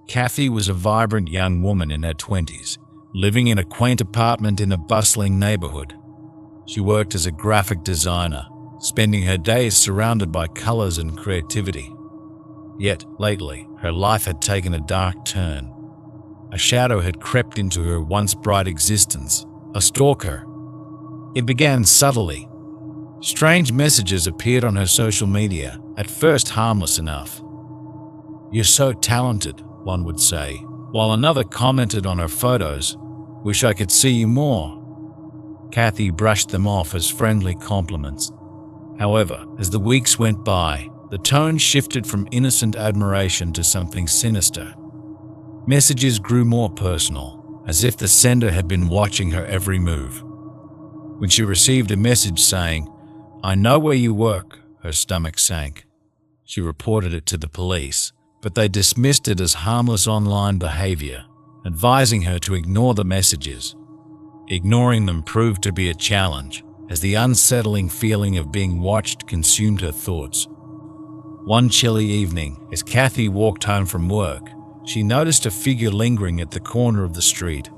Kathie was a vibrant young woman in her 20s, living in a quaint apartment in a bustling neighborhood. She worked as a graphic designer, spending her days surrounded by colors and creativity. Yet, lately, her life had taken a dark turn. A shadow had crept into her once bright existence, a stalker. It began subtly. Strange messages appeared on her social media, at first harmless enough. "You're so talented," one would say, while another commented on her photos, "Wish I could see you more." Kathie brushed them off as friendly compliments. However, as the weeks went by, the tone shifted from innocent admiration to something sinister. Messages grew more personal, as if the sender had been watching her every move. When she received a message saying, "I know where you work," her stomach sank. She reported it to the police, but they dismissed it as harmless online behavior, advising her to ignore the messages. Ignoring them proved to be a challenge, as the unsettling feeling of being watched consumed her thoughts. One chilly evening, as Kathie walked home from work, she noticed a figure lingering at the corner of the street.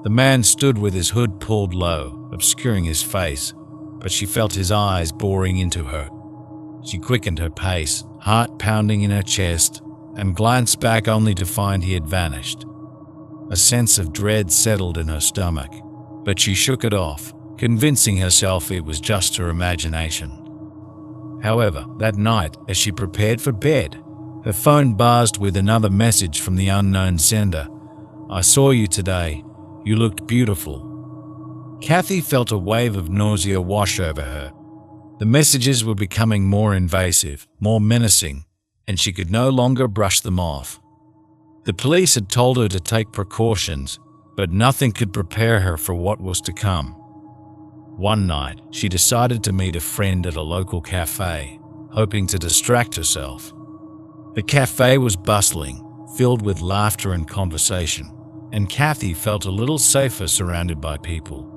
The man stood with his hood pulled low, obscuring his face, but she felt his eyes boring into her. She quickened her pace, heart pounding in her chest, and glanced back only to find he had vanished. A sense of dread settled in her stomach, but she shook it off, convincing herself it was just her imagination. However, that night, as she prepared for bed, her phone buzzed with another message from the unknown sender. "I saw you today. You looked beautiful." Kathie felt a wave of nausea wash over her. The messages were becoming more invasive, more menacing, and she could no longer brush them off. The police had told her to take precautions, but nothing could prepare her for what was to come. One night, she decided to meet a friend at a local cafe, hoping to distract herself. The cafe was bustling, filled with laughter and conversation, and Kathie felt a little safer surrounded by people.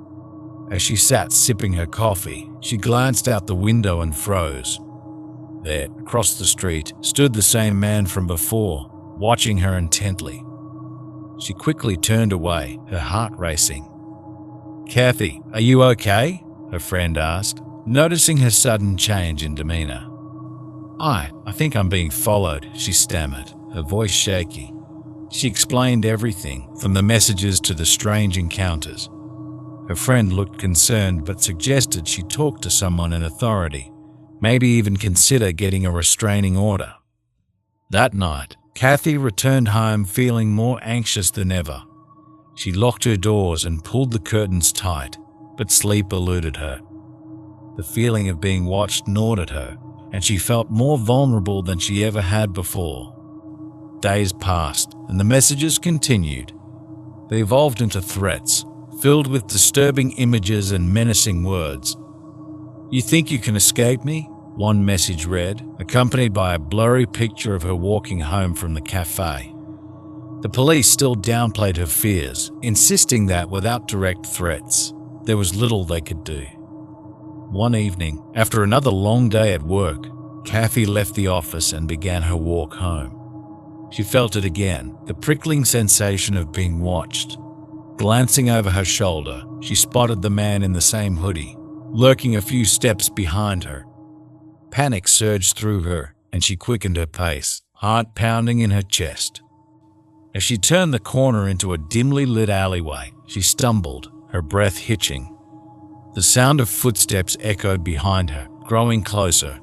As she sat sipping her coffee, she glanced out the window and froze. There, across the street, stood the same man from before, watching her intently. She quickly turned away, her heart racing. "Kathie, are you okay?" her friend asked, noticing her sudden change in demeanor. I think I'm being followed," she stammered, her voice shaky. She explained everything, from the messages to the strange encounters. Her friend looked concerned but suggested she talk to someone in authority, maybe even consider getting a restraining order. That night, Kathie returned home feeling more anxious than ever. She locked her doors and pulled the curtains tight, but sleep eluded her. The feeling of being watched gnawed at her, and she felt more vulnerable than she ever had before. Days passed, and the messages continued. They evolved into threats, filled with disturbing images and menacing words. "You think you can escape me?" one message read, accompanied by a blurry picture of her walking home from the cafe. The police still downplayed her fears, insisting that without direct threats, there was little they could do. One evening, after another long day at work, Kathie left the office and began her walk home. She felt it again, the prickling sensation of being watched. Glancing over her shoulder, she spotted the man in the same hoodie, lurking a few steps behind her. Panic surged through her, and she quickened her pace, heart pounding in her chest. As she turned the corner into a dimly lit alleyway, she stumbled, her breath hitching. The sound of footsteps echoed behind her, growing closer.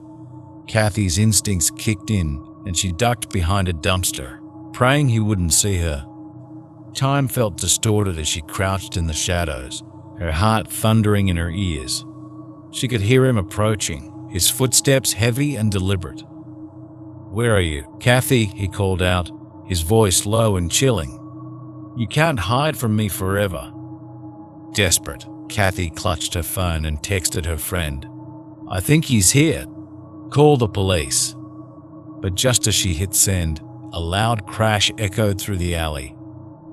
Kathie's instincts kicked in, and she ducked behind a dumpster, praying he wouldn't see her. Time felt distorted as she crouched in the shadows, her heart thundering in her ears. She could hear him approaching, his footsteps heavy and deliberate. "Where are you, Kathie?" he called out, his voice low and chilling. "You can't hide from me forever." Desperate, Kathie clutched her phone and texted her friend, "I think he's here. Call the police." But just as she hit send, a loud crash echoed through the alley.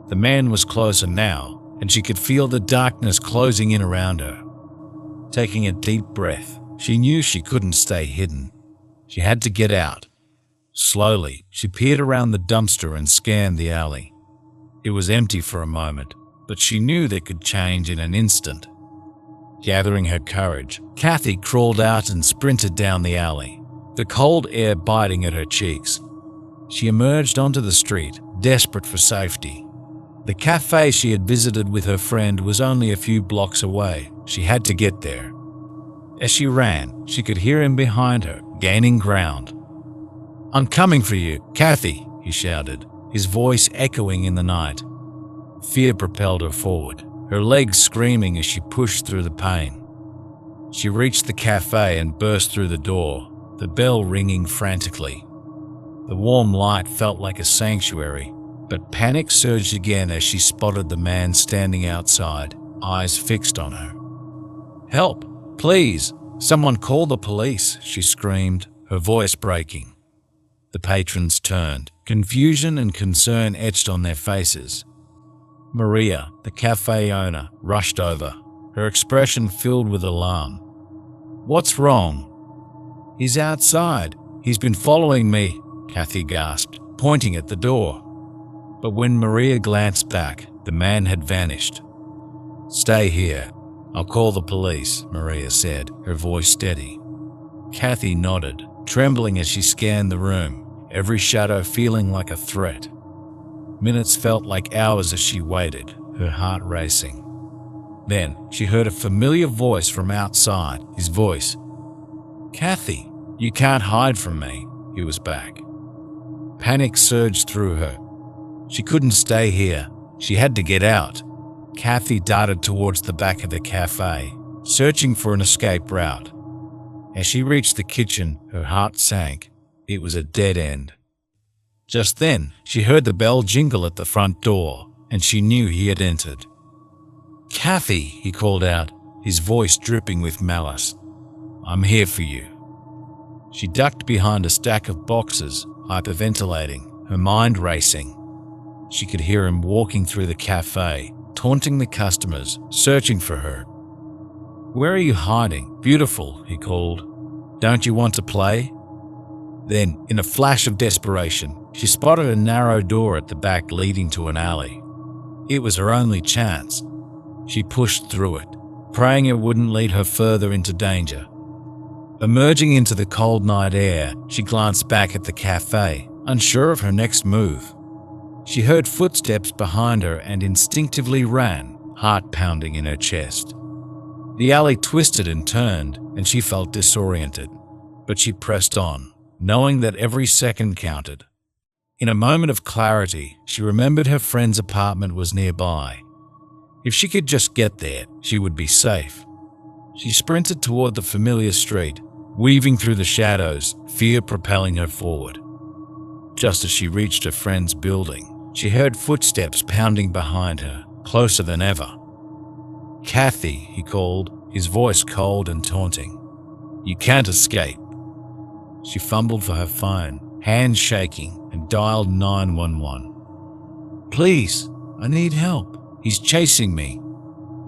The man was closer now, and she could feel the darkness closing in around her. Taking a deep breath, she knew she couldn't stay hidden. She had to get out. Slowly, she peered around the dumpster and scanned the alley. It was empty for a moment, but she knew that could change in an instant. Gathering her courage, Kathie crawled out and sprinted down the alley, the cold air biting at her cheeks. She emerged onto the street, desperate for safety. The cafe she had visited with her friend was only a few blocks away. She had to get there. As she ran, she could hear him behind her, gaining ground. "I'm coming for you, Kathie," he shouted, his voice echoing in the night. Fear propelled her forward, her legs screaming as she pushed through the pain. She reached the cafe and burst through the door, the bell ringing frantically. The warm light felt like a sanctuary, but panic surged again as she spotted the man standing outside, eyes fixed on her. "Help! Please! Someone call the police!" she screamed, her voice breaking. The patrons turned, confusion and concern etched on their faces. Maria, the cafe owner, rushed over, her expression filled with alarm. "What's wrong?" "He's outside. He's been following me," Kathie gasped, pointing at the door. But when Maria glanced back, the man had vanished. "Stay here. I'll call the police," Maria said, her voice steady. Kathie nodded, trembling as she scanned the room, every shadow feeling like a threat. Minutes felt like hours as she waited, her heart racing. Then she heard a familiar voice from outside, his voice. "Kathie, you can't hide from me." He was back. Panic surged through her. She couldn't stay here. She had to get out. Kathie darted towards the back of the cafe, searching for an escape route. As she reached the kitchen, her heart sank. It was a dead end. Just then, she heard the bell jingle at the front door, and she knew he had entered. "Kathie," he called out, his voice dripping with malice. "I'm here for you." She ducked behind a stack of boxes, hyperventilating, her mind racing. She could hear him walking through the cafe, taunting the customers, searching for her. "Where are you hiding, beautiful?" he called. "Don't you want to play?" Then, in a flash of desperation, she spotted a narrow door at the back leading to an alley. It was her only chance. She pushed through it, praying it wouldn't lead her further into danger. Emerging into the cold night air, she glanced back at the cafe, unsure of her next move. She heard footsteps behind her and instinctively ran, heart pounding in her chest. The alley twisted and turned, and she felt disoriented, but she pressed on, knowing that every second counted. In a moment of clarity, she remembered her friend's apartment was nearby. If she could just get there, she would be safe. She sprinted toward the familiar street, weaving through the shadows, fear propelling her forward. Just as she reached her friend's building, she heard footsteps pounding behind her, closer than ever. "Kathie," he called, his voice cold and taunting. "You can't escape." She fumbled for her phone, hands shaking, and dialed 911. "Please, I need help. He's chasing me."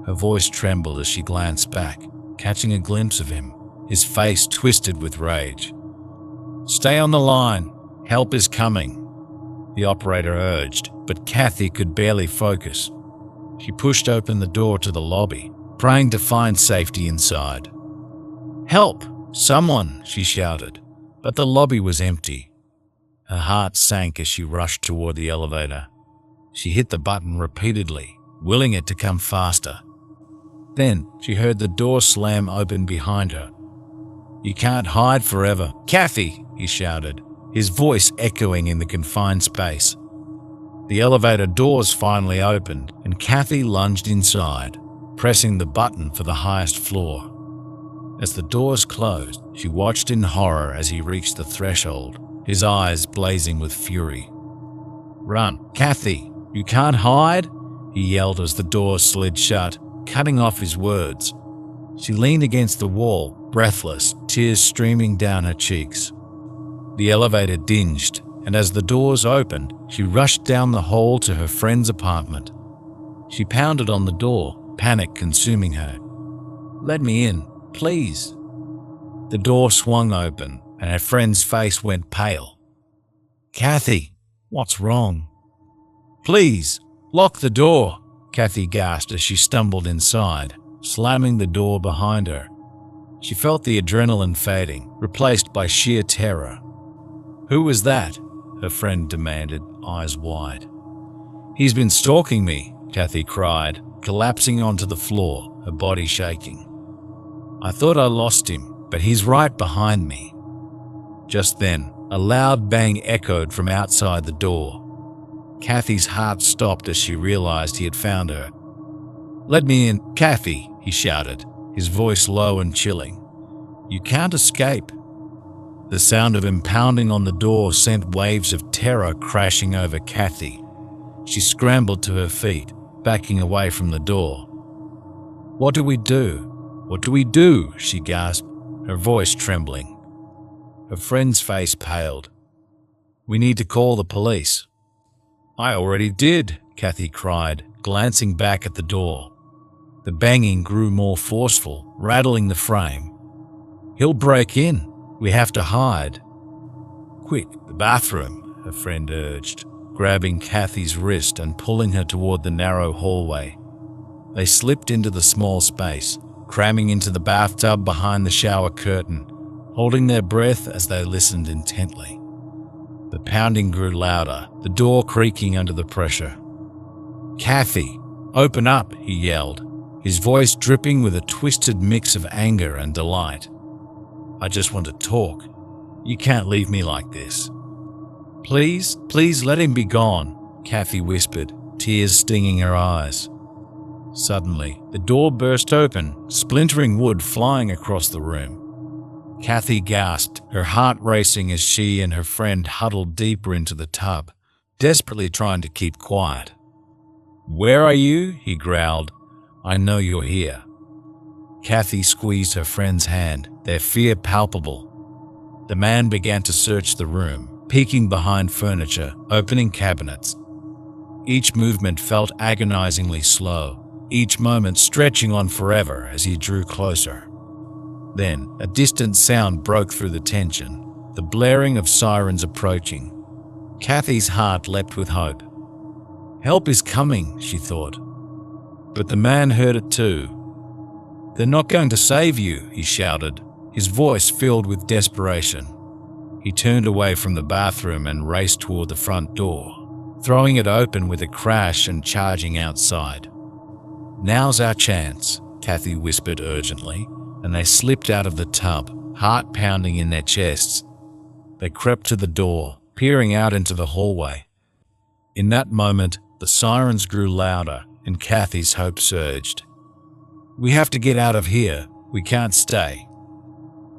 Her voice trembled as she glanced back, catching a glimpse of him, his face twisted with rage. "Stay on the line. Help is coming," the operator urged, but Kathie could barely focus. She pushed open the door to the lobby, praying to find safety inside. "Help! Someone!" she shouted, but the lobby was empty. Her heart sank as she rushed toward the elevator. She hit the button repeatedly, willing it to come faster. Then she heard the door slam open behind her. "You can't hide forever, Kathie!" he shouted, his voice echoing in the confined space. The elevator doors finally opened, and Kathie lunged inside, pressing the button for the highest floor. As the doors closed, she watched in horror as he reached the threshold, his eyes blazing with fury. "Run, Kathie! You can't hide!" he yelled as the doors slid shut, cutting off his words. She leaned against the wall, breathless, tears streaming down her cheeks. The elevator dinged, and as the doors opened, she rushed down the hall to her friend's apartment. She pounded on the door, panic consuming her. "Let me in, please." The door swung open, and her friend's face went pale. "Kathie, what's wrong?" "Please, lock the door," Kathie gasped as she stumbled inside, slamming the door behind her. She felt the adrenaline fading, replaced by sheer terror. "Who was that?" her friend demanded, eyes wide. "He's been stalking me," Kathie cried, collapsing onto the floor, her body shaking. "I thought I lost him, but he's right behind me." Just then, a loud bang echoed from outside the door. Kathie's heart stopped as she realized he had found her. "Let me in, Kathie," he shouted, his voice low and chilling. "You can't escape." The sound of him pounding on the door sent waves of terror crashing over Kathie. She scrambled to her feet, backing away from the door. "What do we do? What do we do?" she gasped, her voice trembling. Her friend's face paled. "We need to call the police." "I already did," Kathie cried, glancing back at the door. The banging grew more forceful, rattling the frame. "He'll break in. We have to hide." "Quick, the bathroom," her friend urged, grabbing Kathie's wrist and pulling her toward the narrow hallway. They slipped into the small space, cramming into the bathtub behind the shower curtain, holding their breath as they listened intently. The pounding grew louder, the door creaking under the pressure. "Kathie, open up," he yelled, his voice dripping with a twisted mix of anger and delight. "I just want to talk. You can't leave me like this." "Please, please let him be gone," Kathie whispered, tears stinging her eyes. Suddenly, the door burst open, splintering wood flying across the room. Kathie gasped, her heart racing as she and her friend huddled deeper into the tub, desperately trying to keep quiet. "Where are you?" he growled. "I know you're here." Kathie squeezed her friend's hand, their fear palpable. The man began to search the room, peeking behind furniture, opening cabinets. Each movement felt agonizingly slow, each moment stretching on forever as he drew closer. Then, a distant sound broke through the tension, the blaring of sirens approaching. Kathie's heart leapt with hope. "Help is coming," she thought. But the man heard it too. "They're not going to save you," he shouted, his voice filled with desperation. He turned away from the bathroom and raced toward the front door, throwing it open with a crash and charging outside. "Now's our chance," Kathie whispered urgently, and they slipped out of the tub, heart pounding in their chests. They crept to the door, peering out into the hallway. In that moment, the sirens grew louder, and Kathie's hope surged. "We have to get out of here. We can't stay."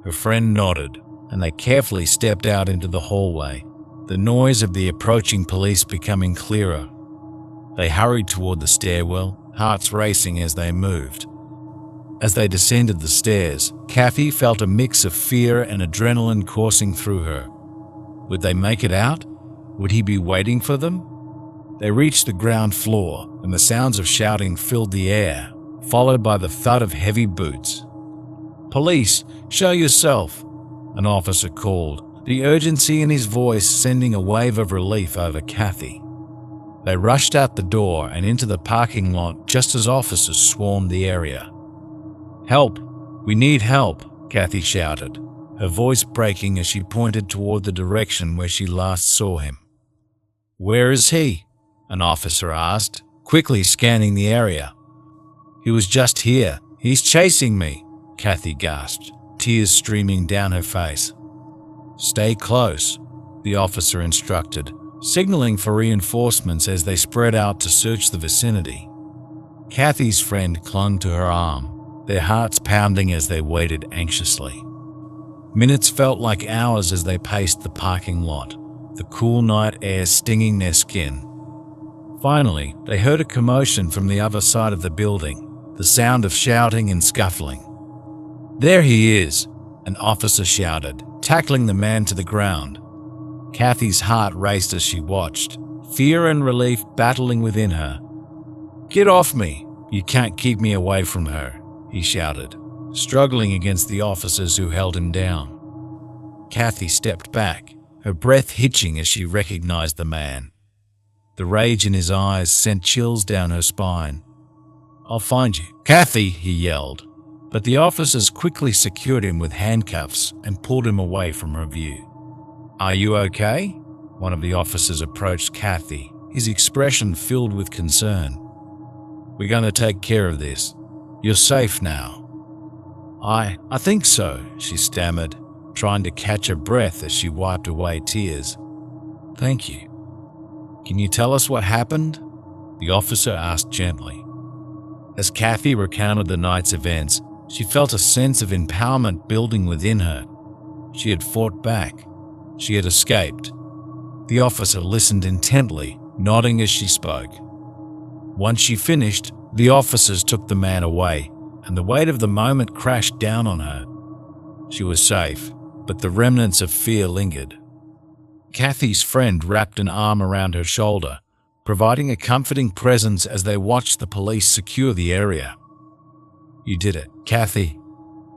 Her friend nodded, and they carefully stepped out into the hallway, the noise of the approaching police becoming clearer. They hurried toward the stairwell, hearts racing as they moved. As they descended the stairs, Kathie felt a mix of fear and adrenaline coursing through her. Would they make it out? Would he be waiting for them? They reached the ground floor, and the sounds of shouting filled the air, followed by the thud of heavy boots. "Police, show yourself," an officer called, the urgency in his voice sending a wave of relief over Kathie. They rushed out the door and into the parking lot just as officers swarmed the area. "Help! We need help!" Kathie shouted, her voice breaking as she pointed toward the direction where she last saw him. "Where is he?" an officer asked, quickly scanning the area. "He was just here. He's chasing me," Kathie gasped, tears streaming down her face. "Stay close," the officer instructed, signaling for reinforcements as they spread out to search the vicinity. Kathie's friend clung to her arm, their hearts pounding as they waited anxiously. Minutes felt like hours as they paced the parking lot, the cool night air stinging their skin. Finally, they heard a commotion from the other side of the building, the sound of shouting and scuffling. "There he is," an officer shouted, tackling the man to the ground. Kathie's heart raced as she watched, fear and relief battling within her. "Get off me! You can't keep me away from her," he shouted, struggling against the officers who held him down. Kathie stepped back, her breath hitching as she recognized the man. The rage in his eyes sent chills down her spine. "I'll find you, Kathie," he yelled, but the officers quickly secured him with handcuffs and pulled him away from her view. "Are you okay?" One of the officers approached Kathie, his expression filled with concern. "We're going to take care of this. You're safe now." I think so," she stammered, trying to catch her breath as she wiped away tears. "Thank you. Can you tell us what happened?" the officer asked gently. As Kathie recounted the night's events, she felt a sense of empowerment building within her. She had fought back. She had escaped. The officer listened intently, nodding as she spoke. Once she finished, the officers took the man away, and the weight of the moment crashed down on her. She was safe, but the remnants of fear lingered. Kathie's friend wrapped an arm around her shoulder, providing a comforting presence as they watched the police secure the area. "You did it, Kathie.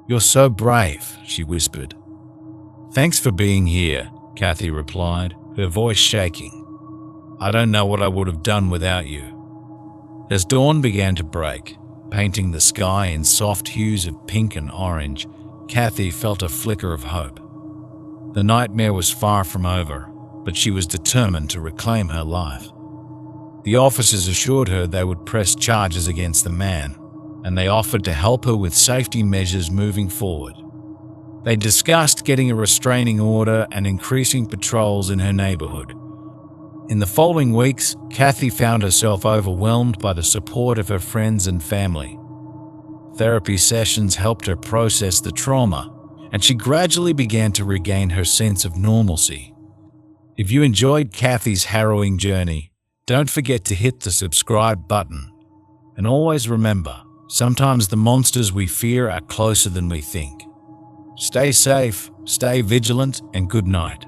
You're so brave," she whispered. "Thanks for being here," Kathie replied, her voice shaking. "I don't know what I would have done without you." As dawn began to break, painting the sky in soft hues of pink and orange, Kathie felt a flicker of hope. The nightmare was far from over, but she was determined to reclaim her life. The officers assured her they would press charges against the man, and they offered to help her with safety measures moving forward. They discussed getting a restraining order and increasing patrols in her neighborhood. In the following weeks, Kathie found herself overwhelmed by the support of her friends and family. Therapy sessions helped her process the trauma, and she gradually began to regain her sense of normalcy. If you enjoyed Kathie's harrowing journey, don't forget to hit the subscribe button. And always remember, sometimes the monsters we fear are closer than we think. Stay safe, stay vigilant, and good night.